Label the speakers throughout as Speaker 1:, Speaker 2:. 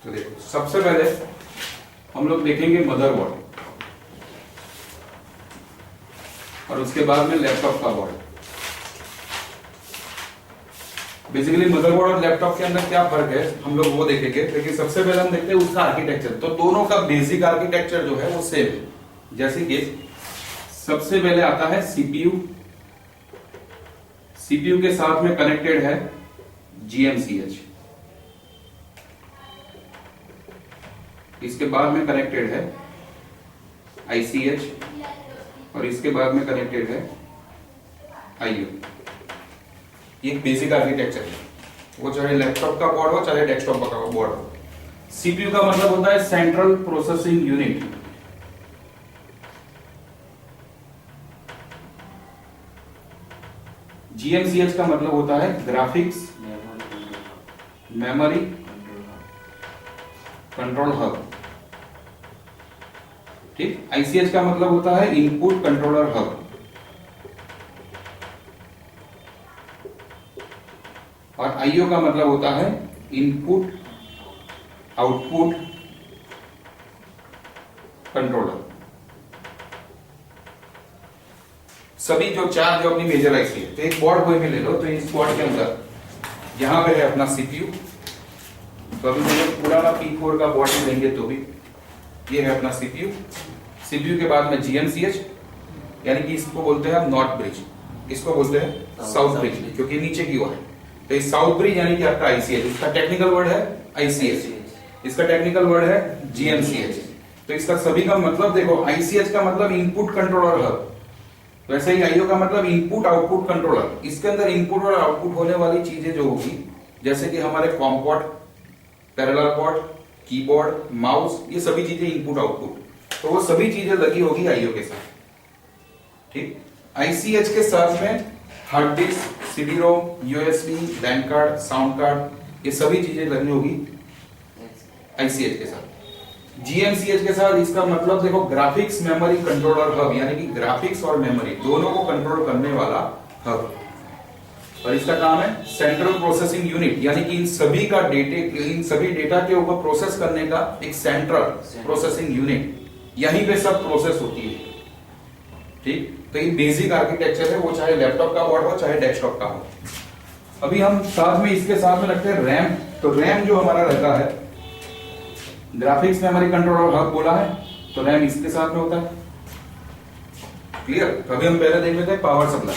Speaker 1: तो देखो सबसे पहले हम लोग देखेंगे मदरबोर्ड और उसके बाद में लैपटॉप का बोर्ड। बेसिकली मदरबोर्ड और लैपटॉप के अंदर क्या फर्क है हम लोग वो देखेंगे, लेकिन सबसे पहले हम देखते हैं उसका आर्किटेक्चर। तो दोनों का बेसिक आर्किटेक्चर जो है वो सेम है। जैसे कि सबसे पहले आता है सीपीयू। सीपीयू के साथ में कनेक्टेड है जीएमसीएच, इसके बाद में कनेक्टेड है आईसीएच और इसके बाद में कनेक्टेड है आईओ। ये बेसिक आर्किटेक्चर है, वो चाहे लैपटॉप का बोर्ड हो चाहे डेस्कटॉप का बोर्ड हो। सीपीयू का मतलब होता है सेंट्रल प्रोसेसिंग यूनिट। जीएमसीएच का मतलब होता है ग्राफिक्स मेमोरी कंट्रोल हब। ठीक, आईसीएच का मतलब होता है इनपुट कंट्रोलर हब और आईओ का मतलब होता है इनपुट आउटपुट कंट्रोलर। सभी जो चार जो अपनी मेजर आईसी है, तो एक बोर्ड कोई भी ले लो, तो इस बोर्ड के अंदर यहां पे है अपना सीपीयू। तो अभी मुझे पुराना P4 का बोर्ड ही लेंगे तो भी ये है अपना सीपीयू। सीपीयू के बाद में जीएमसीएच, यानी कि इसको बोलते हैं नॉर्थ ब्रिज, इसको बोलते हैं साउथ ब्रिज क्योंकि नीचे की ओर है। तो इस साउथ ब्रिज यानी कि आपका आईसीएच, इसका टेक्निकल वर्ड है आईसीएच, इसका टेक्निकल वर्ड है जीएमसीएच। तो इसका सभी का मतलब देखो, आईसीएच का मतलब इनपुट कंट्रोलर हब, वैसे ही आईओ का मतलब इनपुट आउटपुट कंट्रोलर। इसके अंदर इनपुट और आउटपुट होने वाली चीजें जो होगी, जैसे कि हमारे com port, parallel port, keyboard, mouse, ये सभी चीजें इनपुट आउटपुट, तो वो सभी चीजें लगी होगी आईओ के साथ। ठीक, आईसीएच के साथ में hard disk, CD ROM, USB, bank card, sound card, ये सभी चीजें लगी होगी आईसीएच के साथ। जीएमसीएच के साथ इसका मतलब देखो ग्राफिक्स मेमोरी कंट्रोलर हब, यानी कि ग्राफिक्स और मेमोरी दोनों को कंट्रोल करने वाला हब। और इसका काम है सेंट्रल प्रोसेसिंग यूनिट, यानी कि इन सभी डेटा के ऊपर प्रोसेस करने का एक सेंट्रल प्रोसेसिंग यूनिट, यहीं पे सब प्रोसेस होती है। ठीक, तो ये बेसिक आर्किटेक्चर है, वो चाहे लैपटॉप का बोर्ड हो चाहे डेस्कटॉप का हो। अभी हम साथ में इसके साथ में रखते हैं रैम। तो रैम जो हमारा रहता है, ग्राफिक्स मेमोरी कंट्रोलर हब बोला है, तो रैम इसके साथ में होता है। क्लियर? अभी हम पहले देख लेते हैं पावर सप्लाई।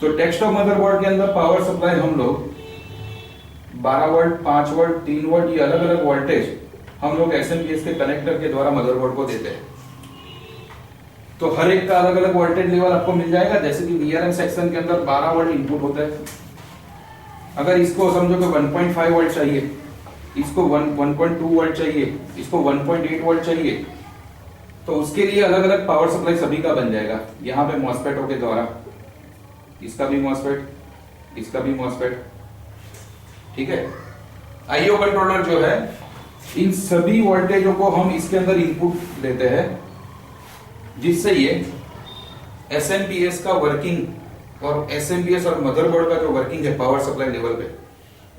Speaker 1: तो डेस्कटॉप मदरबोर्ड के अंदर पावर सप्लाई हम लोग 12 वोल्ट, 5 वोल्ट, 3 वोल्ट, ये अलग अलग वोल्टेज हम लोग एसएमपीएस के कनेक्टर के द्वारा मदरबोर्ड को देते हैं। तो हर एक का अलग अलग वोल्टेज लेवल आपको मिल जाएगा। जैसे कि वीआरएम सेक्शन के अंदर 12 वोल्ट इनपुट होता है। अगर इसको समझो कि 1.5 वोल्ट चाहिए, इसको 1.2 वोल्ट चाहिए, इसको 1.8 वोल्ट चाहिए, तो उसके लिए अलग अलग पावर सप्लाई सभी का बन जाएगा। यहाँ पे मॉसफेटों के द्वारा, इसका भी मॉसफेट, इसका भी मॉसफेट। ठीक है, आईओ कंट्रोलर जो है, इन सभी वोल्टेजों को हम इसके अंदर इनपुट देते हैं, जिससे ये एसएमपीएस का वर्किंग और एसएमपीएस और मदरबोर्ड का जो वर्किंग है पावर सप्लाई लेवल पे,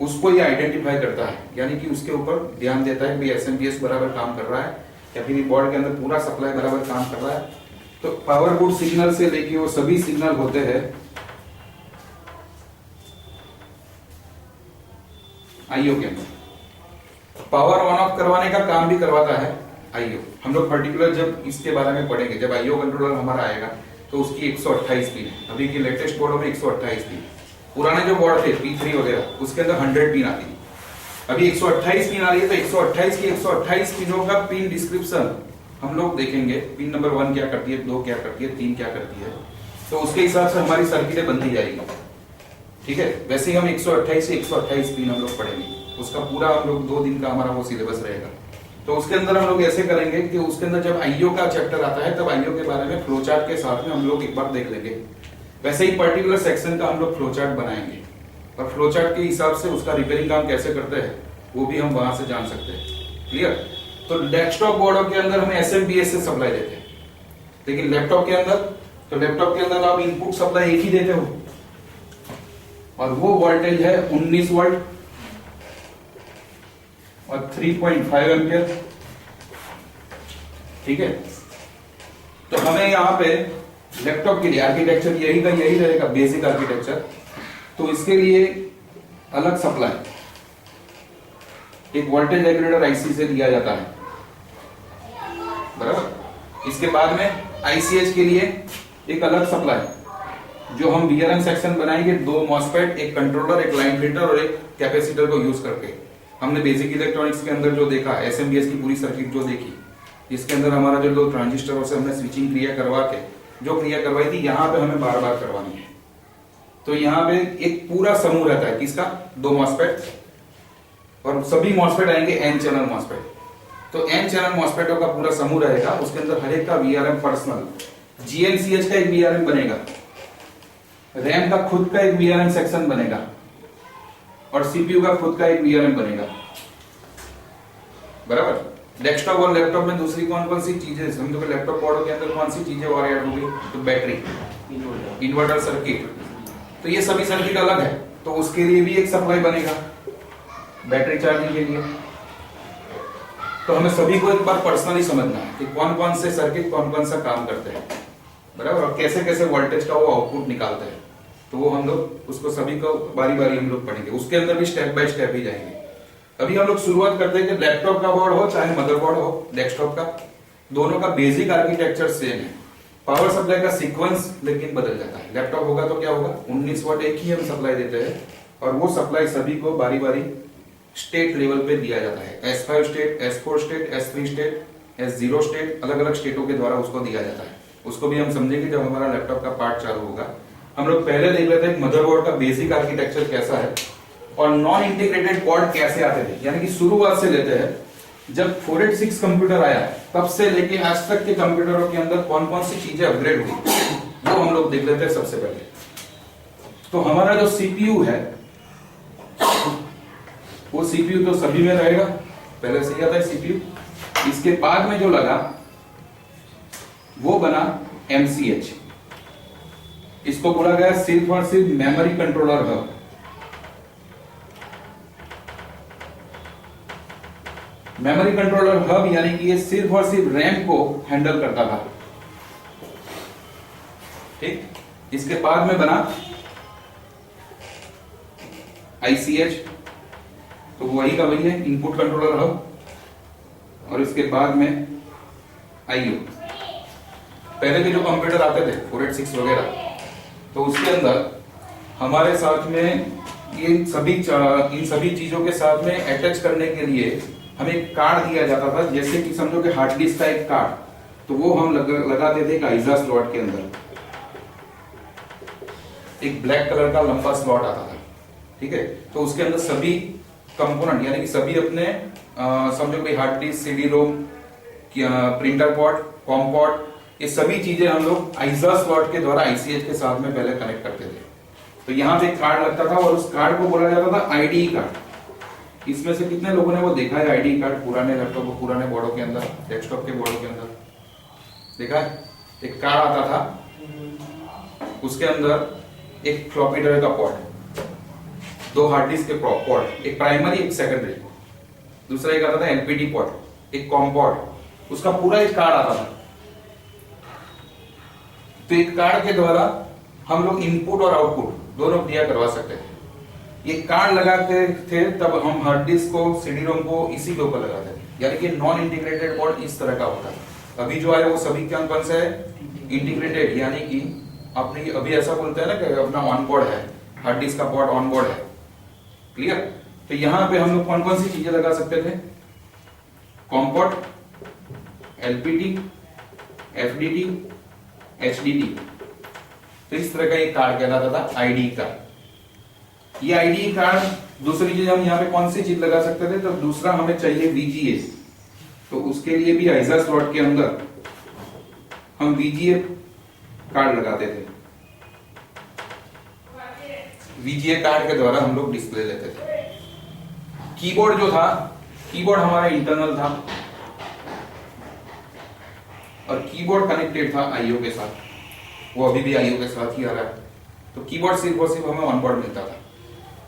Speaker 1: उसको ये आइडेंटिफाई करता है, यानी कि उसके ऊपर ध्यान देता है कि एसएमपीएस बराबर काम कर रहा है या फिर बोर्ड के अंदर पूरा सप्लाई बराबर काम कर रहा है। तो पावर गुड सिग्नल से लेके वो सभी सिग्नल होते हैं आईओ के अंदर। पावर ऑन ऑफ करवाने का काम भी करवाता है आईओ। हम लोग पर्टिकुलर जब इसके बारे में पढ़ेंगे, जब आईओ कंट्रोलर हमारा आएगा तो उसकी 128 पिन है। अभी की लेटेस्ट बोर्डों में 128 पिन, पुराने जो बोर्ड थे P3 वगैरह उसके अंदर 100 पिन आती थी। अभी 128 पिन आ रही है, तो 128 की 128 पिनों का पिन डिस्क्रिप्शन हम लोग देखेंगे। पिन नंबर 1 क्या करती है, 2 क्या करती है, 3 क्या करती है, तो उसके हिसाब से हमारी सर्किटें बनती जाएगी। ठीक है, वैसे ही हम 128 से 128 पिन हम लोग पढ़ेंगे, उसका पूरा हम लोग 2 दिन का हमारा वो सिलेबस रहेगा। तो उसके अंदर हम लोग ऐसे करेंगे कि उसके अंदर जब आईओ का चैप्टर आता है तब आईओ के बारे में फ्लोचार्ट के साथ में हम लोग एक बार देख लेंगे। वैसे ही पर्टिकुलर सेक्शन का हम लोग फ्लोचार्ट बनाएंगे और फ्लोचार्ट के हिसाब से उसका रिपेयरिंग काम कैसे करते हैं वो भी हम वहां से जान सकते हैं। क्लियर? तो डेस्कटॉप बोर्डों के अंदर हम एसएमपीएस से सप्लाई देते हैं, लेकिन लैपटॉप के अंदर, तो लैपटॉप के अंदर आप इनपुट सप्लाई एक ही देते हो और वो वोल्टेज है 19 वोल्ट और 3.5 एम्पियर। ठीक है, तो हमें यहाँ पे लैपटॉप के लिए आर्किटेक्चर यही का यही रहेगा, बेसिक आर्किटेक्चर। तो इसके लिए अलग सप्लाई एक वोल्टेज रेगुलेटर आईसी से दिया जाता है, बराबर। इसके बाद में आईसीएच के लिए एक अलग सप्लाई, जो हम वीआरएम सेक्शन बनाएंगे, 2 मॉसफेट, एक कंट्रोलर, एक लाइन फिल्टर और एक कैपेसिटर को यूज करके। हमने बेसिक इलेक्ट्रॉनिक्स के अंदर जो देखा, एसएमबीएस की पूरी सर्किट जो देखी, इसके अंदर हमारा जो 2 ट्रांजिस्टरों से हमने स्विचिंग क्रिया करवा के जो क्रिया करवाई थी, यहाँ पे हमें बार बार करवानी है। तो यहाँ पे एक पूरा समूह रहता है, किसका? 2 मॉसफेट, और सभी मॉसफेट आएंगे एन चैनल मॉसफेट। तो एन चैनल मॉसफेटों का पूरा समूह रहेगा, उसके अंदर हर एक का वीआरएम पर्सनल, जीएनसीएच का एक वीआरएम बनेगा, रैम का खुद का एक वीआरएम सेक्शन बनेगा, और सीपीयू का खुद का एक वीआरएम बनेगा, बराबर। डेस्कटॉप और लैपटॉप में दूसरी कौन कौन सी चीजें, समझो कि लैपटॉप बोर्ड के अंदर कौन सी चीजें और ऐड होगी? तो बैटरी, इन्वर्टर सर्किट, तो ये सभी सर्किट अलग है, तो उसके लिए भी एक सप्लाई बनेगा बैटरी चार्जिंग के लिए। तो हमें सभी को एक बार पर्सनली समझना है कि कौन कौन से सर्किट कौन कौन सा काम करते हैं, बराबर, और कैसे कैसे वोल्टेज का वो आउटपुट निकालते हैं। तो वो हम लोग उसको सभी को बारी बारी हम लोग पढ़ेंगे, उसके अंदर भी स्टेप बाय स्टेप ही जाएंगे। अभी हम लोग शुरुआत करते हैं कि लैपटॉप का बोर्ड हो चाहे मदरबोर्ड हो, डेस्कटॉप का, दोनों का बेसिक आर्किटेक्चर सेम है। पावर सप्लाई का सीक्वेंस लेकिन बदल जाता है। लैपटॉप होगा तो क्या होगा, 19 वाट एक ही हम सप्लाई देते हैं, और वो सप्लाई सभी को बारी बारी स्टेट लेवल पे दिया जाता है। S5 state, S4 state, S3 state, S0 state, अलग अलग स्टेटों के द्वारा उसको दिया जाता है। उसको भी हम समझेंगे जब हमारा लैपटॉप का पार्ट चालू होगा। हम लोग पहले देख लेते हैं मदरबोर्ड का बेसिक आर्किटेक्चर कैसा है और नॉन इंटीग्रेटेड बोर्ड कैसे आते थे, यानी कि शुरुआत से लेते हैं जब 486 कंप्यूटर आया तब से लेके आज तक के कंप्यूटरों के अंदर कौन कौन सी चीजें अपग्रेड हुई, वो हम लोग देख लेते हैं सबसे पहले। तो हमारा जो सीपीयू है, वो सीपीयू तो सभी में रहेगा, पहले से ही आता है सीपीयू। इसके बाद में जो लगा वो बना एमसीएच, इसको बोला गया सिर्फ और सिर्फ memory controller hub. Memory controller hub यानी कि ये सिर्फ और सिर्फ रैम को हैंडल करता था, ठीक। इसके बाद में बना आईसीएच, तो वही का वही है, इनपुट कंट्रोलर हब। और इसके बाद में आईओ। पहले के जो कंप्यूटर आते थे 486 वगैरह, तो उसके अंदर हमारे साथ में इन सभी चीजों के साथ में अटैच करने के लिए हमें एक कार्ड दिया जाता था, जैसे कि समझो कि हार्ड डिस्क का एक कार्ड, तो वो हम लगाते थे एक आइजा स्लॉट के अंदर। एक ब्लैक कलर का लंबा स्लॉट आता था, ठीक है। तो उसके अंदर सभी कंपोनेंट यानी कि सभी अपने समझो कि hard disk, CD ROM, printer pot, com pot, ये सभी चीजें हम लोग आइजा स्लॉट के द्वारा आईसीएच के साथ में पहले कनेक्ट करते थे। तो यहाँ पे एक कार्ड लगता था और उस कार्ड को बोला जाता था आईडी कार्ड। इसमें से कितने लोगों ने वो देखा है आईडी कार्ड पुराने लैपटॉप, पुराने बोर्डों के अंदर, डेस्कटॉप के बोर्डों के अंदर देखा है? एक कार्ड आता था, उसके अंदर एक फ्लॉपी ड्राइव का पोर्ट, 2 हार्ड डिस्क के पोर्ट, एक प्राइमरी एक सेकेंडरी, दूसरा एक आता था एलपीडी पोर्ट, एक कॉम पोर्ट, उसका पूरा एक कार्ड आता था। तो एक कार्ड के द्वारा हम लोग इनपुट और आउटपुट दोनों क्रिया करवा सकते थे। ये कार्ड लगाते थे तब हम हार्ड डिस्क को, सीडी रोम को इसी के ऊपर लगाते थे, यानी कि नॉन इंटीग्रेटेड बोर्ड इस तरह का होता है। अभी जो है वो सभी क्या कौन सा है, इंटीग्रेटेड, यानी कि अपनी अभी ऐसा बोलते हैं ना कि अपना ऑन बोर्ड है, हार्ड डिस्क का पोर्ट ऑन बोर्ड है, क्लियर। तो यहाँ पे हम लोग कौन कौन सी चीजें लगा सकते थे, com port, LPT, FDT, HDT. तो इस तरह का एक कार्ड कहलाता था आईडी कार्ड। ये आईडी कार्ड, दूसरी चीज हम यहाँ पे कौन सी चीज लगा सकते थे, तो दूसरा हमें चाहिए वीजीए, तो उसके लिए भी आइजा स्लॉट के अंदर हम वीजीए कार्ड लगाते थे। वीजीए कार्ड के द्वारा हम लोग डिस्प्ले लेते थे। कीबोर्ड जो था, कीबोर्ड हमारा इंटरनल था और कीबोर्ड कनेक्टेड था आईओ के साथ, वो अभी भी आईओ के साथ ही आ रहा है। तो कीबोर्ड सिर्फ और सिर्फ हमें ऑन बोर्ड मिलता था,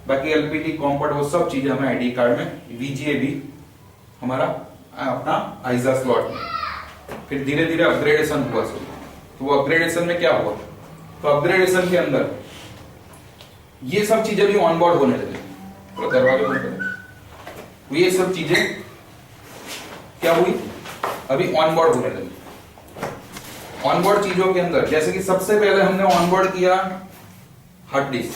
Speaker 1: बाकी एलपीटी, कॉम पोर्ट, वो सब चीजें हमें आईडी कार्ड में, वीजीए भी हमारा अपना आइजा स्लॉट में। फिर धीरे धीरे अपग्रेडेशन हुआ शुरू। तो वो अपग्रेडेशन में क्या हुआ, तो अपग्रेडेशन के अंदर ये सब चीजें भी ऑनबोर्ड होने लगी। तो दरवाजा बंद करें। तो ये सब चीजें क्या हुई, अभी ऑनबोर्ड होने लगी। ऑनबोर्ड चीजों के अंदर जैसे कि सबसे पहले हमने ऑनबोर्ड किया हार्ड डिस्क।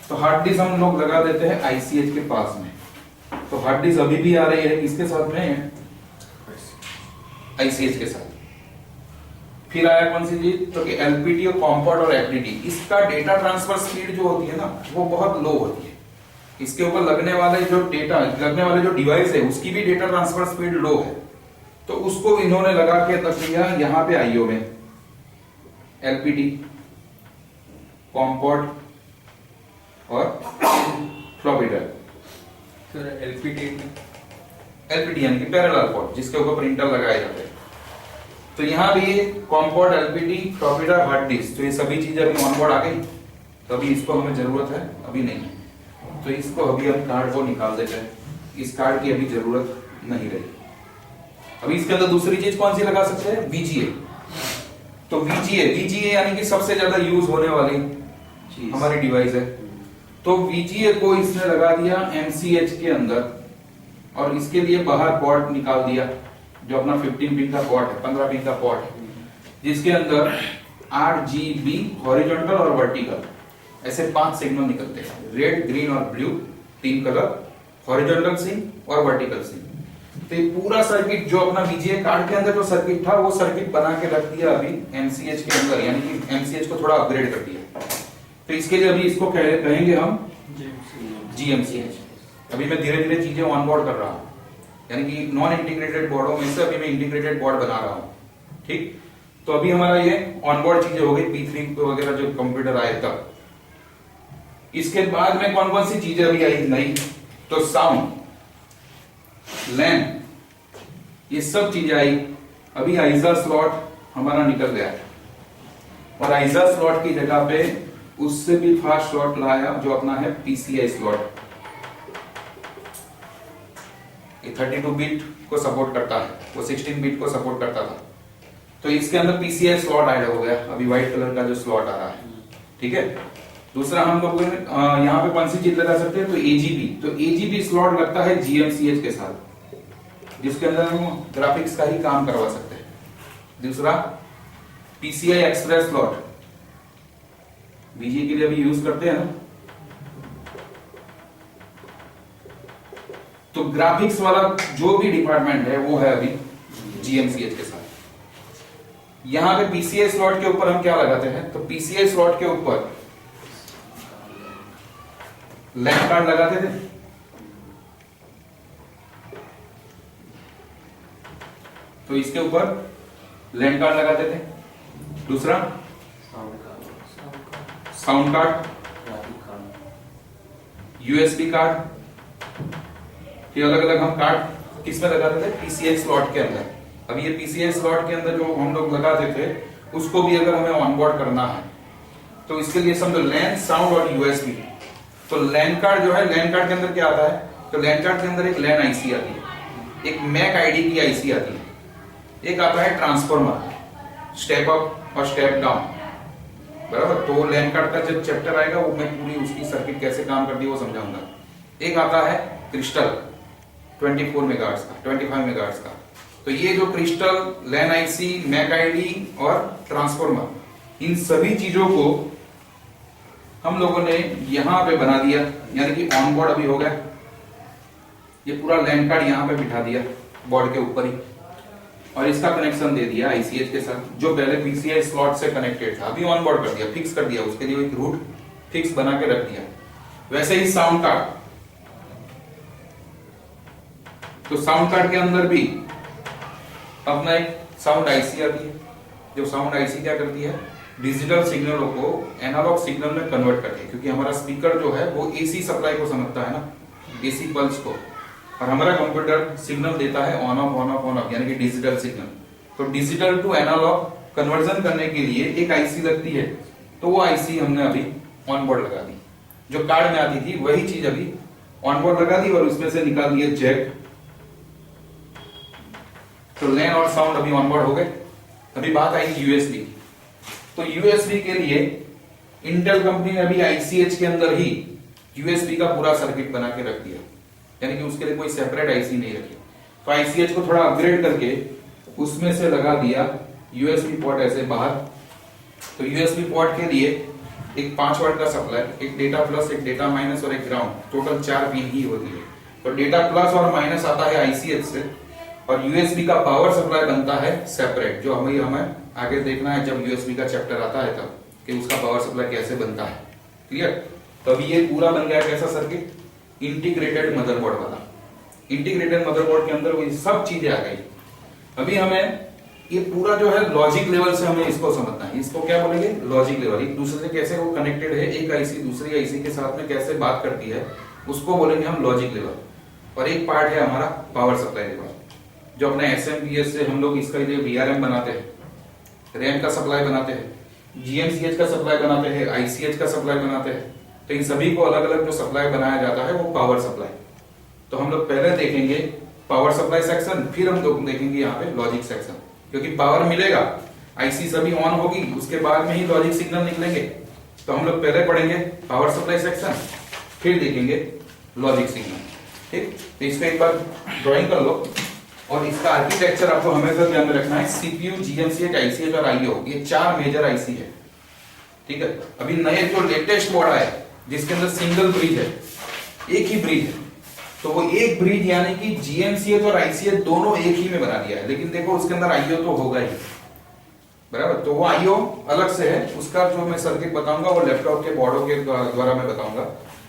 Speaker 1: तो हार्ड डिस्क हम लोग लगा देते हैं आईसीएच के पास में। तो हार्ड डिस्क अभी भी आ रही है किसके साथ में, आईसीएच के साथ। फिर आया कौन सी चीज, तो कि एलपीटी और कॉम्पोर्ट और एफडीटी, इसका डेटा ट्रांसफर स्पीड जो होती है ना वो बहुत लो होती है। इसके ऊपर लगने वाले जो डिवाइस है उसकी भी डेटा ट्रांसफर स्पीड लो है। तो उसको इन्होंने लगा के तब दिया यहां पे आईओ में एलपीटी, कॉम्पोर्ट और फ्लॉपी ड्राइव। एलपीटी यानी कि पैरेलल पोर्ट, जिसके ऊपर प्रिंटर लगाए जाते हैं। तो यहां भी COM port, LPT, floppy drive, hard disk, तो ये सभी चीजें अभी ऑनबोर्ड आ गई। तो अभी इसको हमें जरूरत है, अभी नहीं। तो इसको अभी हम कार्ड को निकाल देते हैं। इस कार्ड की अभी जरूरत नहीं रही। अभी इसके अंदर दूसरी चीज कौन सी लगा सकते हैं, वीजीए। तो वीजीए यानी कि सबसे ज्यादा यूज होने वाली हमारी डिवाइस है। तो वीजीए को इसने लगा दिया एमसीएच के अंदर, और इसके लिए बाहर पोर्ट निकाल दिया जो अपना 15 पिन का पोर्ट है, 15 पिन का पोर्ट है, जिसके अंदर आरजीबी हॉरिजॉन्टल और वर्टिकल ऐसे 5 सिग्नल निकलते हैं। रेड, ग्रीन और ब्लू 3 कलर, हॉरिजॉन्टल सिंक और वर्टिकल सिंक। तो ये पूरा सर्किट जो अपना वीजीए कार्ड के अंदर जो सर्किट था वो सर्किट बना के रख दिया अभी एमसीएच के अंदर, यानी कि एमसीएच को थोड़ा अपग्रेड कर दिया। तो इसके लिए अभी इसको कहेंगे हम जीएमसीएच। अभी मैं धीरे धीरे चीजें ऑनबोर्ड कर रहा हूं, यानी कि नॉन इंटीग्रेटेड बोर्डों में से अभी मैं इंटीग्रेटेड बोर्ड बना रहा हूं। ठीक, तो अभी हमारा ये ऑनबोर्ड चीजें हो गई, P3 वगैरह जो कंप्यूटर आए तब। इसके बाद में कौन कौन सी चीजें अभी आई नई, तो साउंड, लैन, ये सब चीजें आई। अभी आइजा स्लॉट हमारा निकल गया है, और आइजा स्लॉट की जगह पे उससे भी फास्ट स्लॉट लाया जो अपना है पीसीआई स्लॉट। ये 32 बिट को सपोर्ट करता है, वो 16 बिट को सपोर्ट करता था। तो इसके अंदर पीसीआई स्लॉट ऐड हो गया, अभी व्हाइट कलर का जो स्लॉट आ रहा है। ठीक है, दूसरा हम लोग यहाँ पे कौन सी चीज लगा सकते हैं, तो एजीबी। तो एजीबी स्लॉट लगता है जीएमसीएच के साथ, जिसके अंदर हम ग्राफिक्स का ही काम करवा सकते हैं। दूसरा पीसीआई एक्सप्रेस स्लॉट, बीजी के लिए अभी यूज करते हैं ना। तो ग्राफिक्स वाला जो भी डिपार्टमेंट है वो है अभी जीएमसीएच के साथ। यहां पे पीसीआई स्लॉट के ऊपर हम क्या लगाते हैं, तो पीसीआई स्लॉट के ऊपर लैन कार्ड लगाते थे। तो इसके ऊपर लैन कार्ड लगाते थे। दूसरा साउंड कार्ड, यूएसबी कार्ड, ये अलग अलग हम कार्ड किस में लगाते थे, पीसीआई स्लॉट के अंदर। अब ये पीसीआई स्लॉट के अंदर जो हम लोग लगाते थे उसको भी अगर हमें ऑनबोर्ड करना है तो इसके लिए समझो लैन, साउंड और यूएसबी। तो लैन कार्ड जो है, लैन कार्ड के अंदर क्या आता है, तो लैन कार्ड के अंदर एक लैन आईसी आती है, एक मैक आईडी की आईसी आती है, एक आता है ट्रांसफॉर्मर, स्टेप अप और स्टेप डाउन। बराबर, तो लैन कार्ड का जब चैप्टर आएगा वो मैं पूरी उसकी सर्किट कैसे काम करती है वो समझाऊंगा। एक आता है क्रिस्टल 24 मेगाहर्ट्ज का, 25 मेगाहर्ट्ज का। तो ये जो क्रिस्टल, लैन आईसी, मैक आईडी और ट्रांसफॉर्मर, इन सभी चीजों को हम लोगों ने यहां पे बना दिया, यानी कि ऑन बोर्ड अभी हो गया। ये पूरा लैन कार्ड यहां पे बिठा दिया बोर्ड के ऊपर ही, और इसका कनेक्शन दे दिया आईसीएच के साथ, जो पहले पीसीआई स्लॉट से कनेक्टेड था, अभी ऑन बोर्ड कर दिया, फिक्स कर दिया, उसके लिए एक रूट फिक्स बना के रख दिया। वैसे ही साउंड कार्ड, तो साउंड कार्ड के अंदर भी अपना एक साउंड आईसी आती है, जो साउंड आईसी क्या करती है, डिजिटल सिग्नलों को एनालॉग सिग्नल में कन्वर्ट करती है, क्योंकि हमारा स्पीकर जो है वो एसी सप्लाई को समझता है ना, एसी पल्स को, और हमारा कंप्यूटर सिग्नल देता है on off on off on off, यानी कि डिजिटल सिग्नल। तो डिजिटल टू एनालॉग कन्वर्जन करने के लिए एक आईसी लगती है, तो वो आईसी हमने अभी ऑन बोर्ड लगा दी। जो कार्ड में आती थी वही चीज अभी ऑन बोर्ड लगा दी, और उसमें से निकाल दिए जैक, तो लैन और साउंड अभी ऑनबोर्ड हो गए। अभी बात आएगी यूएसबी। तो यूएसबी के लिए इंटेल कंपनी ने अभी आईसीएच के अंदर ही यूएसबी का पूरा सर्किट बना के रख दिया, यानी कि उसके लिए कोई सेपरेट आईसी नहीं रखी। तो आईसीएच को थोड़ा अपग्रेड करके उसमें से लगा दिया यूएसबी पोर्ट ऐसे बाहर। तो यूएसबी पोर्ट के लिए एक 5 वाट का सप्लाई, एक डेटा प्लस, एक डेटा माइनस और एक ग्राउंड, टोटल 4 पिन ही होती है। तो डेटा प्लस और माइनस आता है आईसीएच से और यूएसबी का पावर सप्लाई बनता है सेपरेट, जो हमें आगे देखना है जब यूएसबी का चैप्टर आता है तब कि उसका पावर सप्लाई कैसे बनता है। क्लियर? तो अभी ये पूरा बन गया कैसा सर्किट, इंटीग्रेटेड मदरबोर्ड वाला। इंटीग्रेटेड मदरबोर्ड के अंदर वो सब चीजें आ गई। अभी हमें ये पूरा जो है लॉजिक लेवल से हमें इसको समझना है। इसको क्या बोलेंगे, लॉजिक लेवल। एक दूसरे से कैसे वो कनेक्टेड है, एक आईसी दूसरी आईसी के साथ में कैसे बात करती है, उसको बोलेंगे हम लॉजिक लेवल। और एक पार्ट है हमारा पावर सप्लाई लेवल, जो अपने एसएमपीएस से हम लोग इसका लिए वीआरएम बनाते हैं, रैम का सप्लाई बनाते हैं, जीएमसीएच का सप्लाई बनाते हैं, आईसीएच का सप्लाई बनाते हैं। तो इन सभी को अलग अलग जो सप्लाई बनाया जाता है वो पावर सप्लाई। तो हम लोग पहले देखेंगे पावर सप्लाई सेक्शन, फिर हम लोग देखेंगे यहाँ पे लॉजिक सेक्शन, क्योंकि पावर मिलेगा, आईसी सभी ऑन होगी, उसके बाद में ही लॉजिक सिग्नल निकलेंगे। तो हम लोग पहले पढ़ेंगे पावर सप्लाई सेक्शन, फिर देखेंगे लॉजिक सिग्नल। ठीक, तो इसका एक बार ड्राइंग कर लो। और इसका आर्किटेक्चर आपको हमेशा ध्यान में रखना है, सीपीयू, जीएमसीएच, आईसीएच और आईओ, ये 4 मेजर आईसी है। ठीक है, अभी नए जो लेटेस्ट बोर्ड आए जिसके अंदर सिंगल ब्रिज है, एक ही ब्रिज है, तो वो एक ब्रिज यानी कि जीएमसीएच और आईसीएच दोनों एक ही में बना दिया है। लेकिन देखो उसके अंदर आईओ तो होगा ही, बराबर। तो वो आईओ अलग से है, उसका जो मैं सर्किट बताऊंगा वो लैपटॉप के बोर्डों के द्वारा मैं बताऊंगा।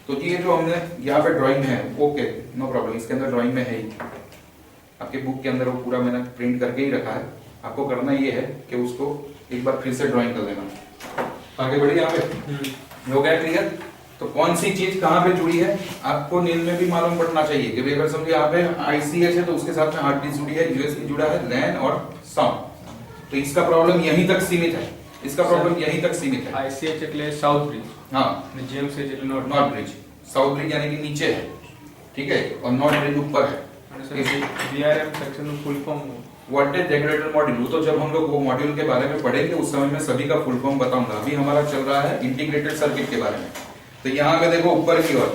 Speaker 1: तो ये जो हमने यहाँ पे ड्राइंग में है, ओके नो प्रॉब्लम, इसके अंदर ड्राइंग में है ही, आपके बुक के अंदर वो पूरा मैंने प्रिंट करके ही रखा है। आपको करना ये है कि उसको एक बार फिर से ड्राइंग कर लेना। आगे बढ़िए, यहाँ पे हो गया क्लियर। तो कौन सी चीज कहाँ पे जुड़ी है आपको नींद में भी मालूम पड़ना चाहिए कि अगर समझिए यहाँ पे आईसीएच है तो उसके साथ में हार्ड डिस्क जुड़ी है, यूएसबी जुड़ा है, लैन और साउंड। तो इसका प्रॉब्लम यहीं तक सीमित है, इसका प्रॉब्लम यहीं तक सीमित है।
Speaker 2: आईसीएच એટલે સાઉથ બ્રિજ,
Speaker 1: हाँ,
Speaker 2: જીએમસીએચ એટલે
Speaker 1: नॉर्थ ब्रिज। साउथ ब्रिज यानी कि नीचे है, ठीक है, और नॉर्थ ब्रिज ऊपर है।
Speaker 2: वीआरएम सेक्शन નું full form
Speaker 1: voltage regulator module, तो जब हम लोग वो मॉड्यूल के बारे में पढ़ेंगे उस समय में सभी का फुल फॉर्म बताऊंगा। अभी हमारा चल रहा है इंटीग्रेटेड सर्किट के बारे में। तो यहाँ पे देखो ऊपर की ओर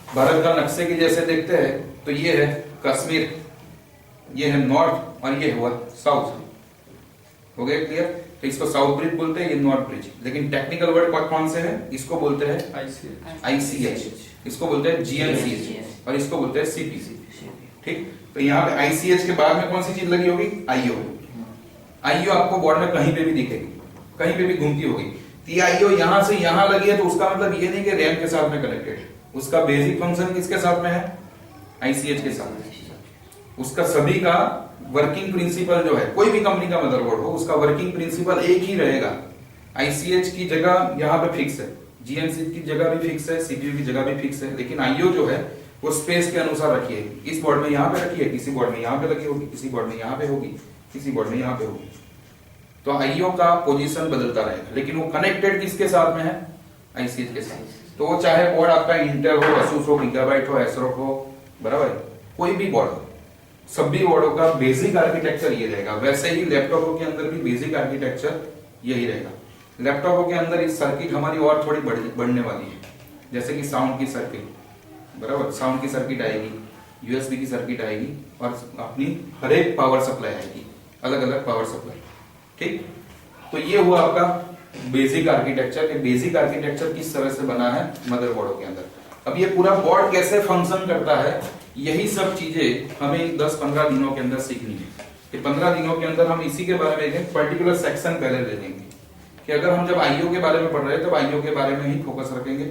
Speaker 1: भारत का नक्शे की जैसे देखते हैं तो ये है कश्मीर, ये है नॉर्थ और ये हुआ साउथ। हो गया क्लियर? तो इसको साउथ ब्रिज बोलते हैं, ये नॉर्थ ब्रिज। लेकिन टेक्निकल वर्ड कौन से है, इसको बोलते हैं आईसीएच, इसको बोलते हैं जीएमसीएच और इसको बोलते हैं सीपी। ठीक, तो यहाँ पे आईसीएच के बाद में कौन सी चीज लगी होगी, आईओ। आईओ आपको बोर्ड में कहीं पे भी दिखेगी, कहीं पे भी घूमती होगी। आईओ यहां से यहां लगी है तो उसका मतलब ये नहीं कि रैम के साथ में कनेक्टेड है। उसका बेसिक फंक्शन किसके साथ में है, आईसीएच के साथ में। उसका सभी का वर्किंग प्रिंसिपल जो है, कोई भी कंपनी का मदरबोर्ड हो उसका वर्किंग प्रिंसिपल एक ही रहेगा। आईसीएच की जगह यहाँ पे फिक्स है, जीएमसीएच की जगह भी फिक्स है, सीपीयू की जगह भी फिक्स है, लेकिन आईओ जो है वो स्पेस के अनुसार रखिए। इस बोर्ड में यहाँ पे रखिए, किसी बोर्ड में यहाँ पे लगी होगी, किसी बोर्ड में यहाँ पे होगी, किसी बोर्ड में यहाँ पे होगी। तो आईओ का पोजीशन बदलता रहेगा, लेकिन वो कनेक्टेड किसके साथ में है, आईसीएच के साथ। तो वो चाहे बोर्ड आपका इंटेल हो, असूस हो, गीगाबाइट हो, एसरोक हो, बराबर, कोई भी बोर्ड हो, सभी बोर्डों का बेसिक आर्किटेक्चर ये रहेगा। वैसे ही लैपटॉपों के अंदर भी बेसिक आर्किटेक्चर यही रहेगा। लैपटॉपों के अंदर इस सर्किट हमारी और थोड़ी बढ़ने वाली है, जैसे कि साउंड की सर्किट, बराबर, साउंड की सर्किट आएगी, यूएसबी की सर्किट आएगी और अपनी हर एक पावर सप्लाई आएगी, अलग अलग पावर सप्लाई। ठीक, तो ये हुआ आपका बेसिक आर्किटेक्चर। कि बेसिक आर्किटेक्चर किस तरह से बना है मदरबोर्डों के अंदर। अब ये पूरा बोर्ड कैसे फंक्शन करता है, यही सब चीजें हमें 10-15 दिनों के अंदर सीखनी है। कि 15 दिनों के अंदर हम इसी के बारे में एक पर्टिकुलर सेक्शन पहले ले लेंगे कि अगर हम जब आईओ के बारे में पढ़ रहे हैं तब आईओ के बारे में ही फोकस रखेंगे,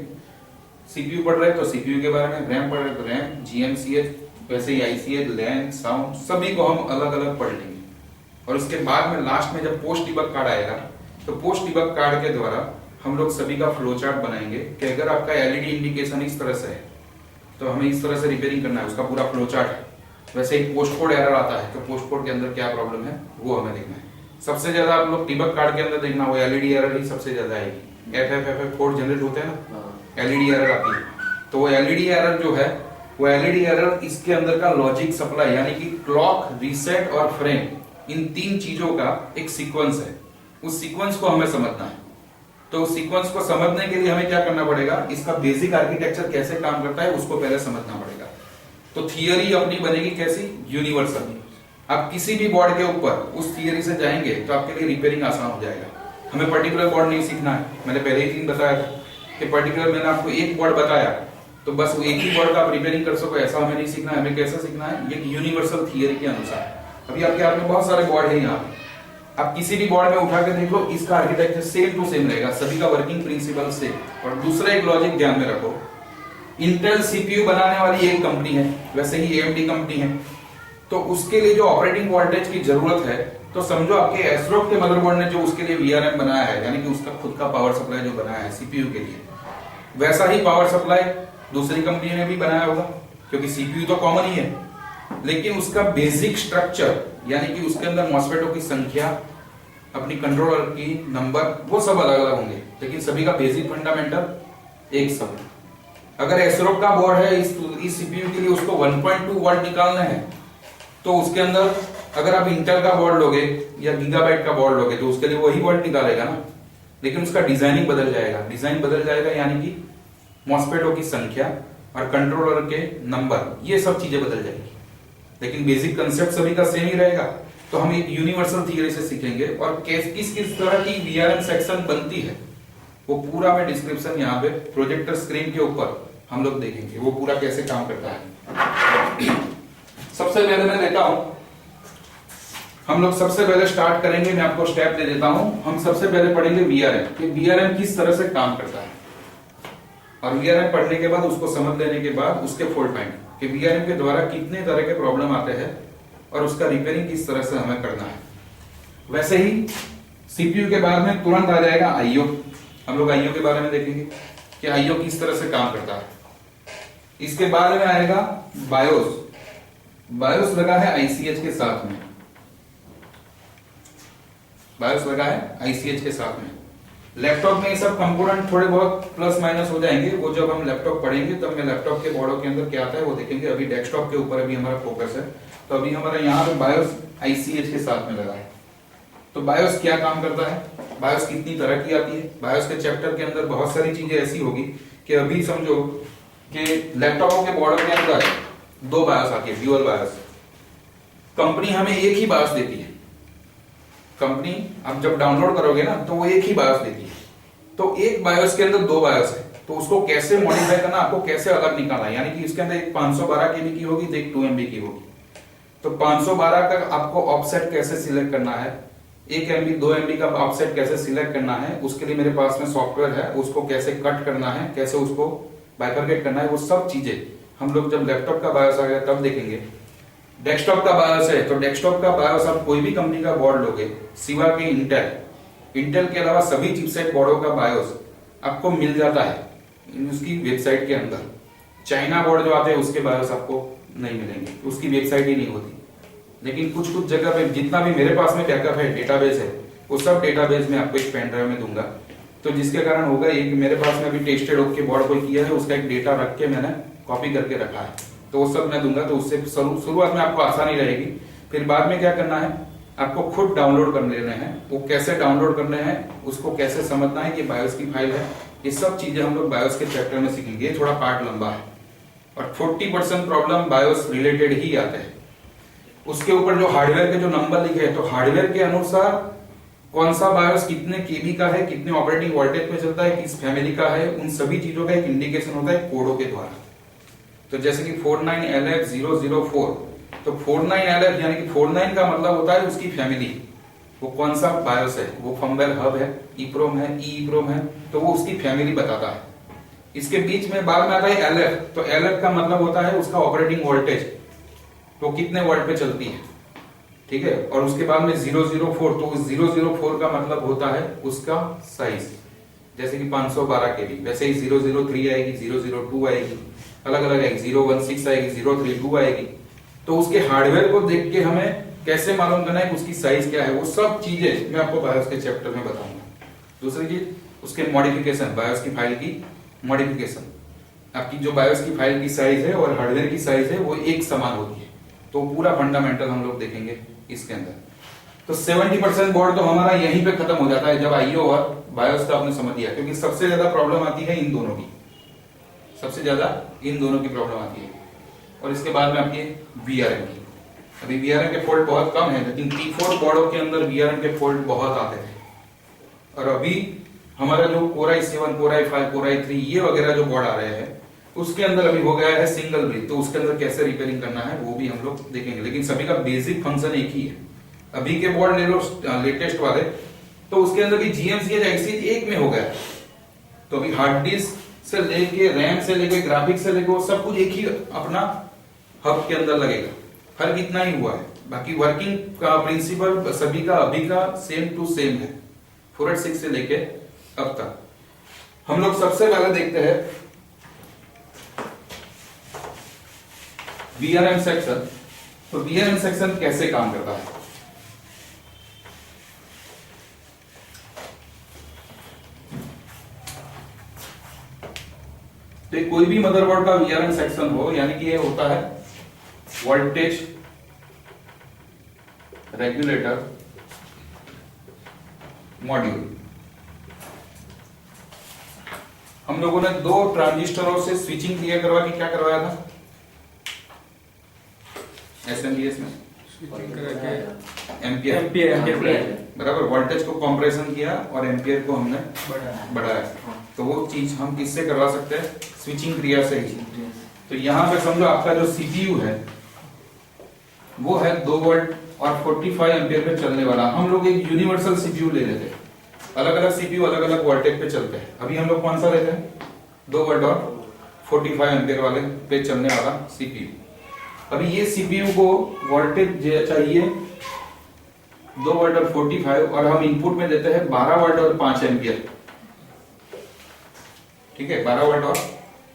Speaker 1: सीपीयू पढ़ रहे हैं तो सीपीयू के बारे में, रैम पढ़ रहे हैं तो रैम, जीएमसीएच, वैसे ही आईसीएच, लैन, साउंड, सभी को हम अलग अलग पढ़ लेंगे। और उसके बाद में लास्ट में जब पोस्ट डिबग कार्ड आएगा तो पोस्ट डिबग कार्ड के द्वारा हम लोग सभी का फ्लो चार्ट बनाएंगे कि अगर आपका एलईडी इंडिकेशन इस तरह से है तो हमें इस तरह से रिपेयरिंग करना है, उसका पूरा फ्लो चार्ट है। वैसे ही पोस्ट कोड एरर आता है तो पोस्ट कोड के अंदर क्या प्रॉब्लम है वो हमें देखना है। सबसे ज्यादा आप लोग डिबग कार्ड के अंदर देखना, वो एलईडी एरर ही सबसे ज्यादा आएगी। एफएफएफ कोड जनरेट होते हैं ना, एलईडी एरर आती है, तो वो एलईडी एरर जो है वो एलईडी एरर इसके अंदर का लॉजिक सप्लाई यानी कि क्लॉक, रीसेट और फ्रेम, इन तीन चीजों का एक सीक्वेंस है। उस सीक्वेंस को हमें समझना है। तो उस सीक्वेंस को समझने के लिए हमें क्या करना पड़ेगा, इसका बेसिक आर्किटेक्चर कैसे काम करता है उसको पहले समझना पड़ेगा। तो थियरी अपनी बनेगी कैसी, यूनिवर्सल। आप किसी भी बोर्ड के ऊपर उस थियरी से जाएंगे तो आपके लिए रिपेयरिंग आसान हो जाएगा। हमें पर्टिकुलर बोर्ड नहीं सीखना है, मैंने पहले ही दिन बताया था कि पर्टिकुलर मैंने आपको एक बोर्ड बताया तो बस वो एक ही बोर्ड का आप रिपेयरिंग कर सको ऐसा हमें नहीं सीखना है। हमें कैसे सीखना है, एक यूनिवर्सल थियरी के अनुसार। अभी आपके हाथ में बहुत सारे बोर्ड है यहाँ, आप किसी भी बोर्ड में उठा के देख लो, इसका आर्किटेक्चर सेम टू सेम रहेगा, सभी का वर्किंग प्रिंसिपल सेम। और दूसरा एक लॉजिक ध्यान में रखो, इंटेल सीपीयू बनाने वाली एक कंपनी है, वैसे ही एएमडी कंपनी है, तो उसके लिए जो ऑपरेटिंग वोल्टेज की जरूरत है, तो समझो आपके एसरोक के मदरबोर्ड ने जो उसके लिए वीआरएम बनाया है, यानी कि उसका खुद का पावर सप्लाई जो बनाया है सीपीयू के लिए, वैसा ही पावर सप्लाई दूसरी कंपनी ने भी बनाया होगा, क्योंकि सीपीयू तो कॉमन ही है, लेकिन उसका बेसिक स्ट्रक्चर यानी कि उसके अंदर मॉस्फेटों की संख्या, अपनी कंट्रोलर की नंबर, वो सब अलग अलग होंगे, लेकिन सभी का बेसिक फंडामेंटल एक सब। अगर एसरोक का बोर्ड है इस सीपीयू के लिए उसको 1.2 वोल्ट निकालना है, तो उसके अंदर अगर आप इंटेल का बोर्ड लोगे या गीगाबाइट का बोर्ड लोगे तो उसके लिए वही वोल्ट निकालेगा ना, लेकिन उसका डिजाइनिंग बदल जाएगा। डिजाइन बदल जाएगा यानी कि मॉस्फेटों की संख्या और कंट्रोलर के नंबर, ये सब चीजें बदल जाएगी, लेकिन बेसिक कंसेप्ट सभी का सेम ही रहेगा। तो हम एक यूनिवर्सल थियरी से सीखेंगे और किस किस तरह की वीआरएम सेक्शन बनती है वो पूरा मैं डिस्क्रिप्शन यहाँ पे प्रोजेक्टर स्क्रीन के ऊपर हम लोग देखेंगे, वो पूरा कैसे काम करता है। सबसे पहले मैं देता हूं, हम लोग सबसे पहले स्टार्ट करेंगे, मैं आपको स्टेप दे देता हूं। हम सबसे पहले पढ़ेंगे वीआरएम कि वीआरएम किस तरह से काम करता है, और वीआरएम पढ़ने के बाद उसको समझ लेने के बाद उसके फॉल्ट फाइंड कि वीआरएम के द्वारा कितने तरह के प्रॉब्लम आते हैं और उसका रिपेयरिंग किस तरह से हमें करना है। वैसे ही सीपीयू के बाद में तुरंत आ जाएगा आईओ। हम लोग आईओ के बारे में देखेंगे कि आईओ किस तरह से काम करता है। इसके बाद में आएगा बायोस। बायोस लगा है आईसीएच के साथ में, बायोस लगा है आईसीएच के साथ में। लैपटॉप में ये सब कंपोनेंट थोड़े बहुत प्लस माइनस हो जाएंगे, वो जब हम लैपटॉप पढ़ेंगे तब मैं लैपटॉप के बोर्डों के अंदर क्या आता है वो देखेंगे। अभी डेस्कटॉप के ऊपर अभी हमारा फोकस है, तो अभी हमारा यहाँ पे बायोस आईसीएच के साथ में लगा है। तो बायोस क्या काम करता है, बायोस कितनी तरह की आती है। बायोस के चैप्टर के अंदर बहुत सारी चीजें ऐसी होगी कि अभी समझो कि लैपटॉपों के बोर्डों के अंदर दो बायोस आती है, ड्यूअल बायोस। कंपनी हमें एक ही बायोस देती है, कंपनी आप जब डाउनलोड करोगे ना तो वो एक ही बायोस देती है। तो एक बायोस के अंदर दो बायोस है, तो उसको कैसे मॉडिफाई करना, आपको कैसे अलग निकालना है। यानी कि इसके अंदर एक 512 केबी की होगी तो एक 2 MB की होगी। तो 512 का आपको ऑफसेट कैसे सिलेक्ट करना है, 1 MB 2 MB का ऑफसेट कैसे सिलेक्ट करना है, उसके लिए मेरे पास में सॉफ्टवेयर है, उसको कैसे कट करना है, कैसे उसको बाइफरकेट करना है, वो सब चीजें हम लोग जब लैपटॉप का बायोस आ गया तब देखेंगे। डेस्कटॉप का बायोस है तो डेस्कटॉप का बायोस आप कोई भी कंपनी का बोर्ड लोगे सिवा के इंटेल के अलावा सभी चिपसेट बोर्डों का बायोस आपको मिल जाता है उसकी वेबसाइट के अंदर। चाइना बोर्ड जो आते हैं उसके बायोस आपको नहीं मिलेंगे, उसकी वेबसाइट ही नहीं होती। लेकिन कुछ कुछ जगह पे जितना भी मेरे पास में बैकअप है, डेटाबेस है, वो सब डेटाबेस में आपको एक पेन ड्राइव में दूंगा। तो जिसके कारण होगा एक मेरे पास में अभी टेस्टेड ओके बोर्ड कोई किया है, उसका एक डेटा रख के मैंने कॉपी करके रखा है, तो वो सब मैं दूंगा। तो उससे शुरुआत में आपको आसानी रहेगी। फिर बाद में क्या करना है, आपको खुद डाउनलोड कर लेने हैं। वो कैसे डाउनलोड करने हैं, उसको कैसे समझना है कि बायोस की फाइल है, ये सब चीजें हम लोग बायोस के चैप्टर में सीखेंगे। ये थोड़ा पार्ट लंबा है और 40% प्रॉब्लम बायोस रिलेटेड ही आते हैं। उसके ऊपर जो हार्डवेयर के जो नंबर लिखे हैं, तो हार्डवेयर के अनुसार कौन सा बायोस कितने केबी का है, कितने ऑपरेटिंग वोल्टेज पे चलता है, किस फैमिली का है, उन सभी चीजों का एक इंडिकेशन होता है कोडों के द्वारा। तो जैसे कि 49LF004, तो 49LF यानी कि 49 का मतलब होता है उसकी फैमिली, वो कौन सा बायोस है, वो फर्मवेयर हब है, ईप्रोम है, ईप्रोम है, तो वो उसकी फैमिली बताता है। इसके बीच में बाद में आता है LF, तो LF का मतलब होता है उसका ऑपरेटिंग वोल्टेज, तो कितने वोल्ट पे चलती है, ठीक है। और उसके बाद में 004, तो 004 का मतलब होता है उसका साइज, जैसे कि 512 केबी, वैसे ही 003 आएगी, 002 आएगी, अलग अलग आएगी, 016 आएगी, 032 आएगी। तो उसके हार्डवेयर को देख के हमें कैसे मालूम करना है कि उसकी साइज क्या है, वो सब चीजें मैं आपको बायोस के चैप्टर में बताऊंगा। दूसरी चीज उसके मॉडिफिकेशन, बायोस की फाइल की मॉडिफिकेशन, आपकी जो बायोस की फाइल की साइज है और हार्डवेयर की साइज है वो एक समान होती है। तो पूरा फंडामेंटल हम लोग देखेंगे इसके अंदर। तो 70% बोर्ड तो हमारा यहीं पे खत्म हो जाता है जब आईओ और बायोस का आपने समझ लिया, क्योंकि सबसे ज्यादा प्रॉब्लम आती है इन दोनों की, सबसे ज्यादा इन दोनों की प्रॉब्लम आती है। और इसके बाद में आपकी वीआरएम की। अभी वीआरएम के फॉल्ट बहुत कम है, लेकिन T4 बोर्डों के अंदर वीआरएम के फॉल्ट बहुत आते थे। और अभी हमारा जो Core i7, Core i5, Core i3 ये वगैरह जो बोर्ड आ रहे हैं उसके अंदर अभी हो गया है सिंगल ब्रिज। तो उसके अंदर कैसे रिपेयरिंग करना है वो भी हम लोग देखेंगे, लेकिन सभी का बेसिक फंक्शन एक ही है। अभी के बोर्ड ले लो लेटेस्ट वाले, तो उसके अंदर भी GMCH एक्सचेंज एक में हो गया है। तो अभी हार्ड डिस्क से लेके रैम से लेके ग्राफिक्स से लेके सब कुछ एक ही अपना हब के अंदर लगेगा। फर्क इतना ही हुआ है, बाकी वर्किंग का प्रिंसिपल सभी का अभी का सेम टू सेम है 486 से लेके अब तक। हम लोग सबसे पहले देखते हैं VRM सेक्शन। तो VRM सेक्शन कैसे काम करता है? तो कोई भी मदरबोर्ड का VRM सेक्शन हो, यानी कि ये होता है वोल्टेज रेगुलेटर मॉड्यूल। हम लोगों ने दो ट्रांजिस्टरों से स्विचिंग क्लियर करवा के क्या करवाया था SMPS में? एम्पियर बराबर। वोल्टेज को कंप्रेशन किया और एम्पियर को हमने बढ़ाया। तो वो चीज हम किससे करवा सकते हैं? स्विचिंग क्रिया से ही। तो यहाँ पे समझो आपका जो CPU है वो है 2 वोल्ट और 45 एम्पियर पे चलने वाला। हम लोग एक यूनिवर्सल CPU ले लेते हैं, अलग अलग CPU अलग अलग वोल्टेज पे चलते हैं। अभी हम लोग कौन सा लेते हैं? 2 वोल्ट और 45 एम्पियर वाले पे चलने वाला CPU। अभी ये CPU को वोल्टेज चाहिए 2 वोल्ट और 45, और हम इनपुट में देते हैं 12 वोल्ट और 5 एम्पियर। ठीक है, 12 वोल्ट और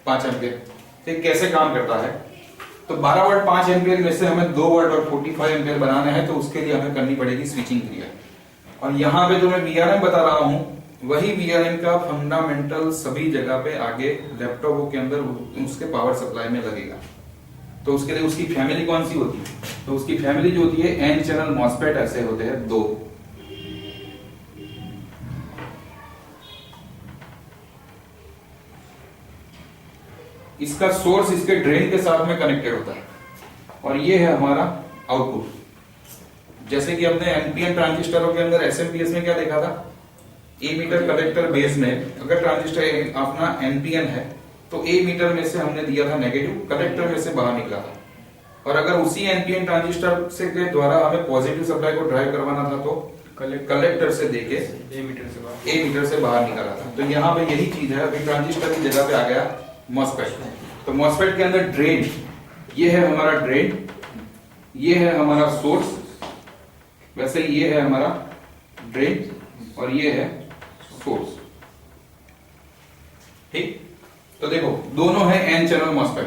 Speaker 1: 5 एम्पियर। तो कैसे काम करता है? तो 12 वोल्ट 5 एम्पियर में से हमें 2 वोल्ट और 45 एम्पियर बनाना है, तो उसके लिए हमें करनी पड़ेगी स्विचिंग क्रिया। और यहाँ पे जो मैं VRM बता रहा हूं वही VRM का फंडामेंटल सभी जगह पे आगे लैपटॉप के अंदर उसके पावर सप्लाई में लगेगा। तो उसके लिए उसकी फैमिली कौन सी होती है? तो उसकी फैमिली जो होती है N चैनल मॉसफेट ऐसे होते हैं 2। इसका सोर्स इसके ड्रेन के साथ में कनेक्टेड होता है, और ये है हमारा आउटपुट। जैसे कि हमने NPN ट्रांजिस्टरों के अंदर SMPS में क्या देखा था? एमीटर कलेक्टर बेस में अगर ट्रांजिस्टर अपना NPN है तो एमीटर में से हमने दिया था नेगेटिव, कलेक्टर में से बाहर निकला था। और अगर उसी NPN ट्रांजिस्टर से के द्वारा हमें पॉजिटिव सप्लाई को ड्राइव करवाना था तो कलेक्टर से देके एमीटर से बाहर निकाला था। तो यहाँ पे यही चीज है। अभी ट्रांजिस्टर की जगह पे आ गया मॉसफेट। तो मॉसफेट के अंदर ड्रेन, ये है हमारा ड्रेन, ये है हमारा सोर्स, वैसे ये है हमारा ड्रेन और ये है सोर्स। ठीक, तो देखो दोनों है N चैनल मॉसफेट।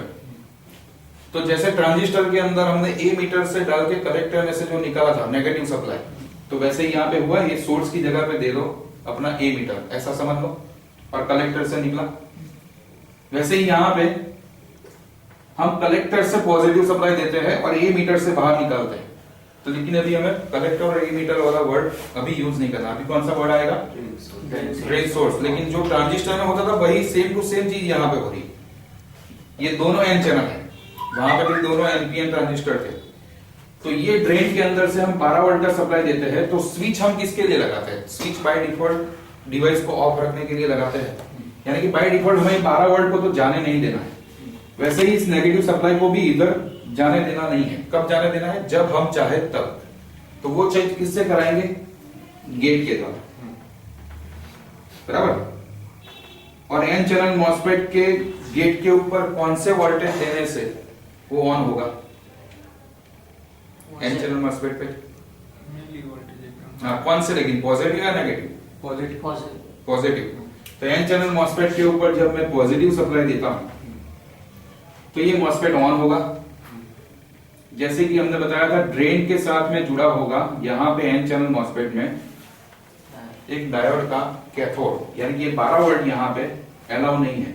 Speaker 1: तो जैसे ट्रांजिस्टर के अंदर हमने ए मीटर से डाल के कलेक्टर में से जो निकाला था नेगेटिव सप्लाई, तो वैसे ही यहाँ पे हुआ, ये सोर्स की जगह पे दे दो अपना ए मीटर, ऐसा समझ लो, और कलेक्टर से निकला। वैसे ही यहाँ पे हम कलेक्टर से पॉजिटिव सप्लाई देते हैं और ए मीटर से बाहर निकालते हैं। तो लेकिन अभी हमें कलेक्टर और ए मीटर वाला वर्ड अभी यूज नहीं करना। अभी कौन सा वर्ड आएगा? Drain source. लेकिन जो ट्रांजिस्टर में होता था वही सेम टू सेम चीज यहाँ पे हो रही। ये दोनों एन चैनल है, वहां पे भी दोनों एनपीएन ट्रांजिस्टर थे। तो ये ड्रेन के अंदर से हम 12 वोल्ट का सप्लाई देते हैं। तो स्विच हम किसके लिए लगाते हैं? स्विच बाय डिफॉल्ट डिवाइस को ऑफ रखने के लिए लगाते हैं, यानी कि बाय डिफॉल्ट हमें 12 वोल्ट को तो जाने नहीं देना है। वैसे ही इस नेगेटिव सप्लाई को भी इधर जाने देना नहीं है। कब जाने देना है? जब हम चाहे तब। तो वो चेंज किससे कराएंगे? गेट के द्वारा, बराबर। और एन चैनल मॉसफेट के गेट के ऊपर कौन से वोल्टेज देने से वो ऑन होगा? एन चैनल मॉसफेट पे हाँ, कौन से? लेकिन पॉजिटिव या नेगेटिव? पॉजिटिव। तो एन चैनल मॉसफेट के ऊपर जब मैं पॉजिटिव सप्लाई देता हूं तो ये मॉसफेट ऑन होगा। जैसे कि हमने बताया था ड्रेन के साथ में जुड़ा होगा यहाँ पे एन चैनल मॉसफेट में एक डायोड का कैथोड, यानी कि ये 12 वोल्ट यहाँ पे अलाउ नहीं है।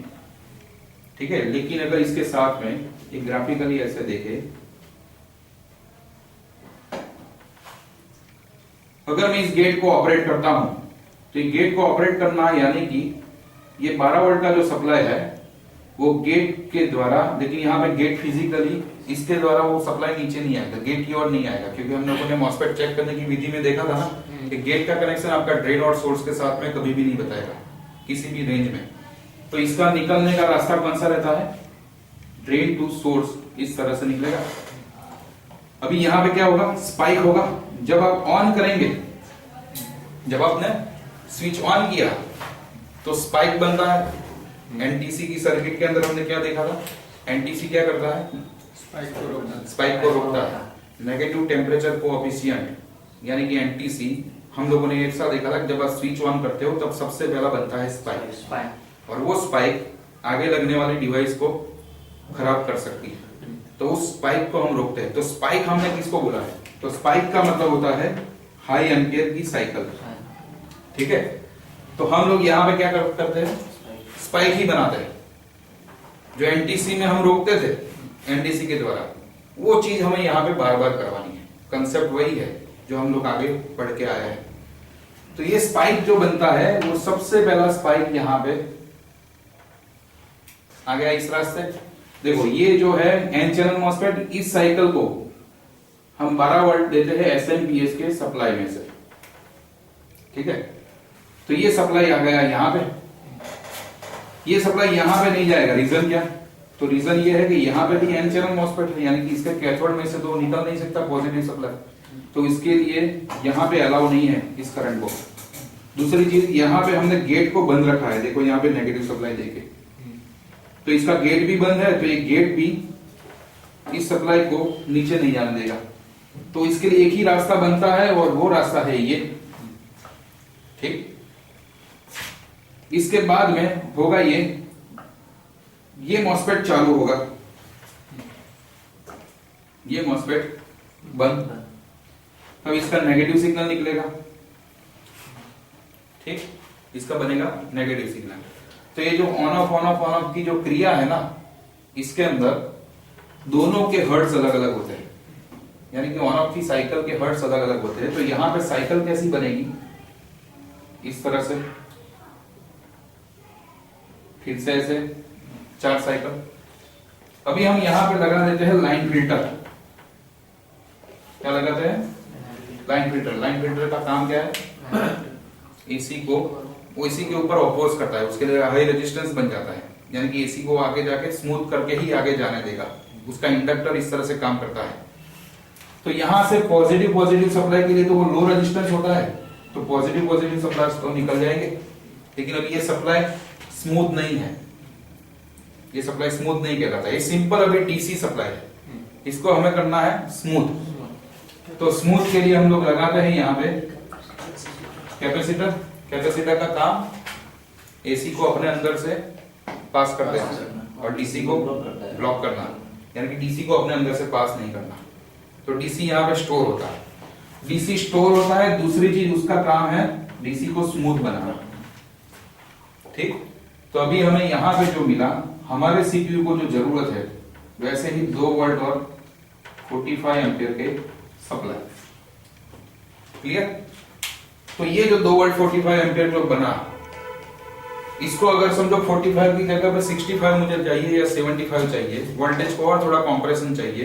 Speaker 1: ठीक है। लेकिन अगर इसके साथ में एक ग्राफिकली ऐसे देखे, अगर मैं इस गेट को ऑपरेट करता हूं तो ये गेट को ऑपरेट करना यानी कि ये 12 वोल्ट का जो सप्लाई है वो गेट के द्वारा, लेकिन यहाँ पे गेट फिजिकली इसके द्वारा वो सप्लाई नीचे नहीं आएगा, गेट की ओर नहीं आएगा, क्योंकि हम लोगों ने मॉसफेट चेक करने की विधि में देखा था ना कि गेट का कनेक्शन आपका ड्रेन और सोर्स के साथ में कभी भी नहीं बताएगा किसी भी रेंज में। तो इसका निकलने का रास्ता कौन सा रहता है, ड्रेन टू सोर्स, इस तरह से निकलेगा। अभी यहाँ पे क्या होगा, स्पाइक होगा। जब आप ऑन करेंगे, जब आपने स्विच ऑन किया तो स्पाइक बनता है। एनटीसी की सर्किट के अंदर हमने क्या देखा था, एनटीसी क्या करता है, स्पाइक को रोकता है। नेगेटिव टेम्परेचर कोएफिशिएंट यानी कि एनटीसी हम लोगों ने एक साथ देखा था, जब आप स्विच ऑन करते हो तब सबसे पहला बनता है स्पाइक, और वो स्पाइक आगे लगने वाली डिवाइस को खराब कर सकती है, तो उस स्पाइक को हम रोकते हैं। तो स्पाइक हमने किसको बोला है, तो स्पाइक का मतलब होता है हाई एम्पियर की साइकिल, ठीक है। तो हम लोग यहाँ पे क्या करते हैं, स्पाइक ही बनाते हैं। जो एनटीसी में हम रोकते थे एनटीसी के द्वारा, वो चीज हमें यहाँ पे बार बार करवानी है। कंसेप्ट वही है जो हम लोग आगे पढ़ के आए हैं। तो ये स्पाइक जो बनता है वो सबसे पहला स्पाइक यहाँ पे आ गया इस रास्ते। देखो ये जो है एन चैनल मॉसफेट, इस साइकिल को हम 12 वोल्ट देते हैं एसएमपीएस के सप्लाई में से, ठीक है। तो ये सप्लाई आ गया यहाँ पे, ये सप्लाई यहाँ पे नहीं जाएगा। रीजन क्या, तो रीजन ये है कि यहाँ पे भी एन चैनल मॉसफेट है, यानी कि इसके कैथोड में से तो निकल नहीं सकता पॉजिटिव सप्लाई, तो इसके लिए यहाँ पे अलाउ नहीं है इस करंट को। दूसरी चीज, यहाँ पे हमने गेट को बंद रखा है, देखो यहाँ पे नेगेटिव सप्लाई देके, तो इसका गेट भी बंद है, तो ये गेट भी इस सप्लाई को नीचे नहीं जाने देगा। तो इसके लिए एक ही रास्ता बनता है और वो रास्ता है ये, ठीक। इसके बाद में होगा ये मॉसफेट चालू होगा, ये मॉसफेट बंद, तब इसका नेगेटिव सिग्नल निकलेगा, ठीक, इसका बनेगा नेगेटिव सिग्नल। तो ये जो ऑन ऑफ की जो क्रिया है ना, इसके अंदर दोनों के हर्ट्ज अलग अलग होते हैं, यानी कि ऑन ऑफ की साइकिल के हर्ट्ज अलग अलग होते हैं। तो यहां पे साइकिल कैसी बनेगी, इस तरह से, फिर से ऐसे 4 साइकिल। अभी हम यहां पे लगा देते हैं लाइन फिल्टर। क्या लगाते हैं, लाइन फिल्टर। लाइन फिल्टर का काम क्या है, एसी को वो एसी के ऊपर अपोज करता है, उसके लिए हाई रेजिस्टेंस बन जाता है, यानी कि एसी को आगे जाके स्मूथ करके ही आगे जाने देगा। उसका इंडक्टर इस तरह से काम करता है। तो यहां से पॉजिटिव सप्लाई के लिए तो वो लो रेजिस्टेंस होता है, तो पॉजिटिव सप्लाई तो निकल जाएंगे। लेकिन अब ये सप्लाई स्मूथ नहीं है, ये सप्लाई स्मूथ नहीं कहलाता, ये सिंपल अभी डीसी सप्लाई है, इसको हमें करना है स्मूथ। तो स्मूथ के लिए हम लोग लगाते हैं यहाँ पे कैपेसिटर। कैपेसिटर का काम एसी को अपने अंदर से पास कर देना और डीसी को ब्लॉक करना, यानी कि डीसी को अपने अंदर से पास नहीं करना। तो डीसी यहाँ पे स्टोर होता है, डीसी स्टोर होता है। दूसरी चीज उसका काम है डीसी को स्मूथ बनाना, ठीक। तो अभी हमें यहाँ पे जो मिला, हमारे सीपीयू को जो जरूरत है वैसे ही 2 वोल्ट और 45 एम्पियर के सप्लाई, क्लियर। तो ये जो 2 वोल्ट 45 एम्पियर जो बना, इसको अगर समझो 45 की जगह पे 65 मुझे चाहिए या 75 चाहिए, वोल्टेज को और थोड़ा कंप्रेशन चाहिए,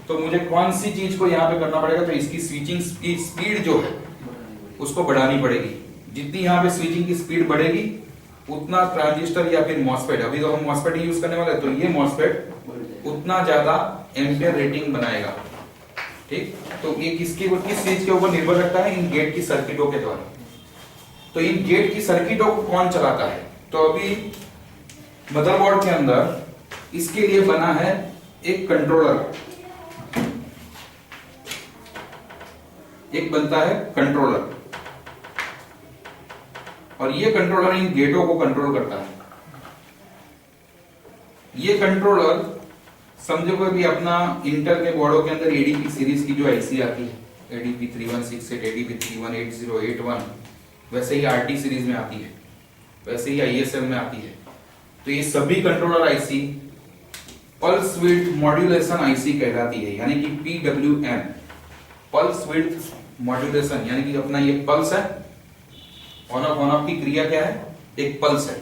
Speaker 1: तो मुझे कौन सी चीज को यहाँ पे करना पड़ेगा, तो इसकी स्विचिंग की स्पीड जो है उसको बढ़ानी पड़ेगी। जितनी यहाँ पे स्विचिंग की स्पीड बढ़ेगी उतना ट्रांजिस्टर या फिर मॉसफेट, अभी तो हम मॉसफेट ही यूज करने वाले हैं, तो ये मॉसफेट उतना ज्यादा एम्पियर रेटिंग बनाएगा, ठीक। तो ये किस चीज के ऊपर निर्भर रखता है, इन गेट की सर्किटों के द्वारा। तो इन गेट की सर्किटों को कौन चलाता है, तो अभी मदरबोर्ड के अंदर इसके लिए बना है एक कंट्रोलर, एक बनता है कंट्रोलर, और ये कंट्रोलर इन गेटों को कंट्रोल करता है। ये कंट्रोलर समझो कि अपना इंटेल के बोर्डों के अंदर एडीपी सीरीज की जो आईसी आती है, एडीपी 3168, एडीपी 318081, वैसे ही आरटी सीरीज में आती है, वैसे ही आईएसएम में आती है। तो ये सभी controller IC pulse width modulation IC कहलाती है, यानी कि PWM, पल्स विड्थ मॉड्यूलेशन, यानी कि अपना ये पल्स है, ऑन ऑफ की क्रिया क्या है, एक पल्स है,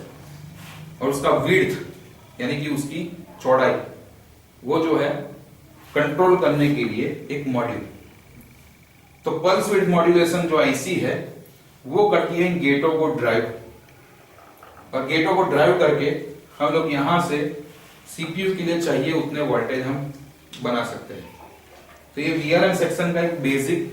Speaker 1: और उसका विड्थ यानी कि उसकी चौड़ाई, वो जो है कंट्रोल करने के लिए एक मॉड्यूल। तो पल्स विड्थ मॉड्यूलेशन जो आईसी है वो करती है इन गेटों को ड्राइव, और गेटों को ड्राइव करके हम लोग यहां से सीपीयू के लिए चाहिए उतने वोल्टेज हम बना सकते हैं। तो ये वीआरएम सेक्शन का एक बेसिक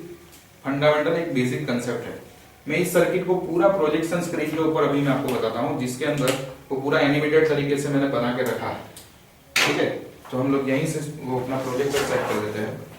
Speaker 1: फंडामेंटल, एक बेसिक कंसेप्ट है। मैं इस सर्किट को पूरा प्रोजेक्शन स्क्रीन के ऊपर अभी मैं आपको बताता हूं, जिसके अंदर वो पूरा एनिमेटेड तरीके से मैंने बना के रखा है। ठीक है, तो हम लोग यहीं से वो अपना प्रोजेक्टर सेट कर देते हैं।